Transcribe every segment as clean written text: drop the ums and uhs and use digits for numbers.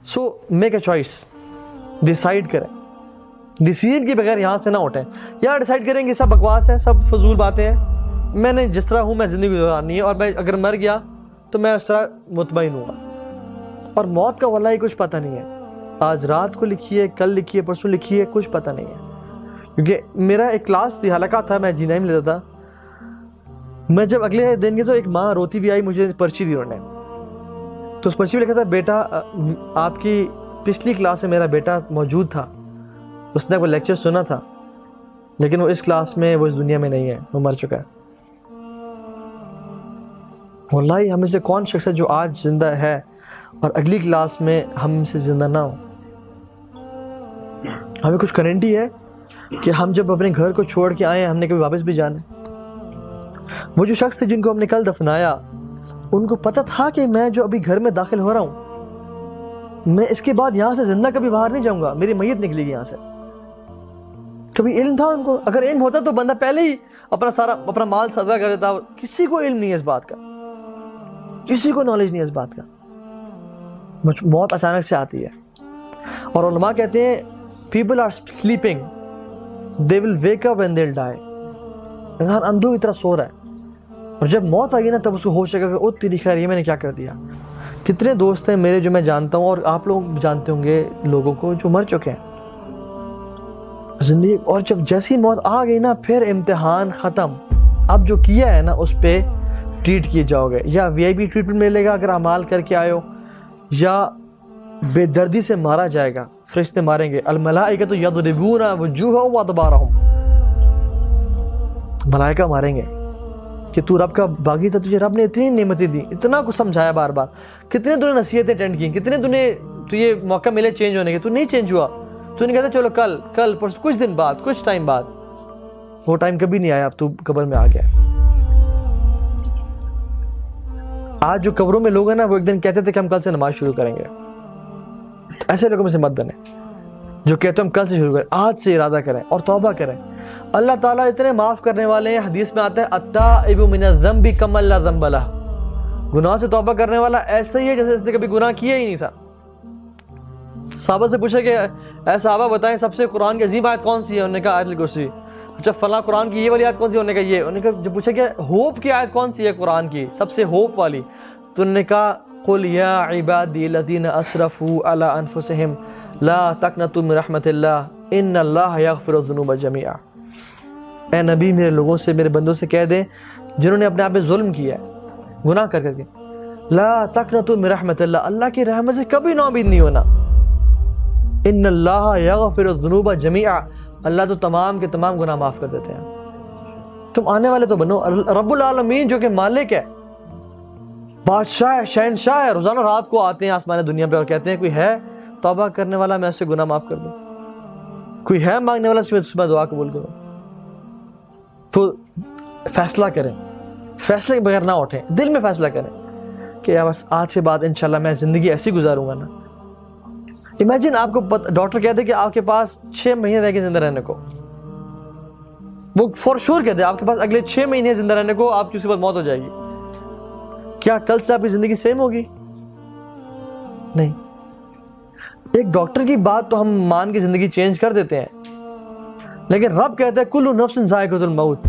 So make a choice, decide کریں، decision کے بغیر یہاں سے نہ اٹھیں. یا ڈیسائیڈ کریں گے سب بکواس ہے، سب فضول باتیں ہیں، میں نے جس طرح ہوں میں زندگی گزارنی ہے، اور میں اگر مر گیا تو میں اس طرح مطمئن ہوں گا. اور موت کا واللہ کچھ پتہ نہیں ہے، آج رات کو لکھی ہے، کل لکھی ہے، پرسوں لکھی ہے، کچھ پتہ نہیں ہے. کیونکہ میرا ایک کلاس تھی، حلقہ تھا، میں جی نہیں لیتا تھا. میں جب اگلے دن گیا تو ایک ماں روتی بھی آئی، مجھے پرچی دی انہوں نے. تو اس پرچی میں لکھا تھا بیٹا آپ کی پچھلی کلاس میں میرا بیٹا موجود تھا، اس نے وہ لیکچر سنا تھا، لیکن وہ اس کلاس میں، وہ اس دنیا میں نہیں ہے، وہ مر چکا ہے. واللہ ہم میں سے کون شخص ہے جو آج زندہ ہے اور اگلی کلاس میں ہم سے زندہ نہ ہو؟ ہمیں کچھ گارنٹی ہے کہ ہم جب اپنے گھر کو چھوڑ کے آئے ہم نے کبھی واپس بھی جانا ہے؟ وہ جو شخص تھے جن کو ہم نے کل دفنایا، ان کو پتہ تھا کہ میں جو ابھی گھر میں داخل ہو رہا ہوں، میں اس کے بعد یہاں سے زندہ کبھی باہر نہیں جاؤں گا، میری میت نکلے گی یہاں سے. کبھی علم تھا ان کو؟ اگر علم ہوتا تو بندہ پہلے ہی اپنا مال صدقہ کر دیتا. کسی کو علم نہیں ہے اس بات کا، کسی کو نالج نہیں ہے اس بات کا. موت اچانک سے آتی ہے، اور علماء کہتے ہیں people are sleeping, they will wake up when they'll die. انسان اندھو کی طرح سو رہا ہے، اور جب موت آئے گی نا تب اس کو ہوش آئے گا کہ او تیری خیر یہ میں نے کیا کر دیا. کتنے دوست ہیں میرے جو میں جانتا ہوں، اور آپ لوگ جانتے ہوں گے لوگوں کو جو مر چکے ہیں زندگی. اور جب جیسی موت آ گئی نا پھر امتحان ختم. اب جو کیا ہے نا اس پہ ٹریٹ کیے جاؤ گے، یا وی آئی پی ٹریٹمنٹ ملے گا اگر اعمال کر کے آئے ہو، یا بے دردی سے مارا جائے گا، فرشتے ماریں گے. الملائکۃ یضربون وجوہہم وادبارہم، ملائکہ ماریں گے کہ تو رب کا باغی تھا، تجھے رب نے اتنی نعمتیں دی، اتنا کچھ سمجھایا بار بار، کتنے تو نے نصیحتیں اٹینڈ کی، کتنے تو یہ موقع ملے چینج ہونے کے، تو نہیں چینج ہوا. تو نہیں کہتا چلو کل پرسوں، کچھ دن بعد، کچھ ٹائم بعد. وہ ٹائم کبھی نہیں آیا، اب تو قبر میں آ گیا. آج جو قبروں میں لوگ ہیں نا وہ ایک دن کہتے تھے کہ ہم کل سے نماز شروع کریں گے. ایسے لوگوں میں سے مت بنے جو کہتے ہیں ہم کل سے شروع کریں. آج سے ارادہ کریں اور توبہ کریں. اللہ تعالیٰ اتنے معاف کرنے والے ہیں، حدیث میں آتا ہے التائب من الذنب کمن لا ذنب لہ، گناہ سے توبہ کرنے والا ایسا ہی ہے جیسے اس نے کبھی گناہ کیا ہی نہیں تھا. صحابہ سے پوچھا کہ اے صحابہ بتائیں سب سے قرآن کی عظیم آیت کون سی ہے؟ انہوں نے کہا آیت الکرسی. اچھا فلاں قرآن کی یہ والی آیت کون سی؟ انہوں نے کہا یہ. انہوں نے کہا جب پوچھا کہ ہوپ کی آیت کون سی ہے قرآن کی سب سے ہوپ والی؟ تو انہوں نے کہا قل یا عبادی الذین اسرفوا علی انفسہم لا تقنطوا من رحمت اللہ ان اللہ یغفر الذنوب جميعا. اے نبی میرے لوگوں سے، میرے بندوں سے کہہ دیں جنہوں نے اپنے آپ پہ ظلم کیا ہے، گناہ کر کے، لا تقنطوا من رحمت اللہ، اللہ کی رحمت سے کبھی نا امید نہیں ہونا. ان اللہ یغفر الذنوب جميعا، اللہ تو تمام کے تمام گناہ معاف کر دیتے ہیں. تم آنے والے تو بنو. رب العالمین جو کہ مالک ہے، بادشاہ ہے، شہنشاہ ہے، روزانہ رات کو آتے ہیں آسمان دنیا پہ اور کہتے ہیں کوئی ہے توبہ کرنے والا میں اس سے گناہ معاف کر دوں، کوئی ہے مانگنے والا صبح دعا قبول کرو. تو فیصلہ کریں، فیصلے کے بغیر نہ اٹھیں، دل میں فیصلہ کریں کہ بس آج کے بعد انشاءاللہ میں زندگی ایسی گزاروں گا نا. امیجن آپ کو ڈاکٹر کہتے کہ آپ کے پاس 6 مہینے رہ کے زندہ رہنے کو، وہ فور شور کہتے ہیں آپ کے پاس اگلے 6 مہینے زندہ رہنے کو، آپ کی اس کے بعد موت ہو جائے گی. کیا کل سے آپ کی زندگی سیم ہوگی؟ نہیں. ایک ڈاکٹر کی بات تو ہم مان کے زندگی چینج کر دیتے ہیں، لیکن رب کہتا ہے کل نفس ذائقۃ الموت،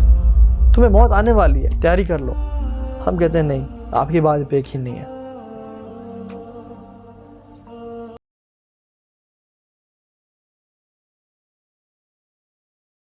تمہیں موت آنے والی ہے، تیاری کر لو. ہم کہتے ہیں نہیں، آپ کی بات پہ یقین نہیں ہے.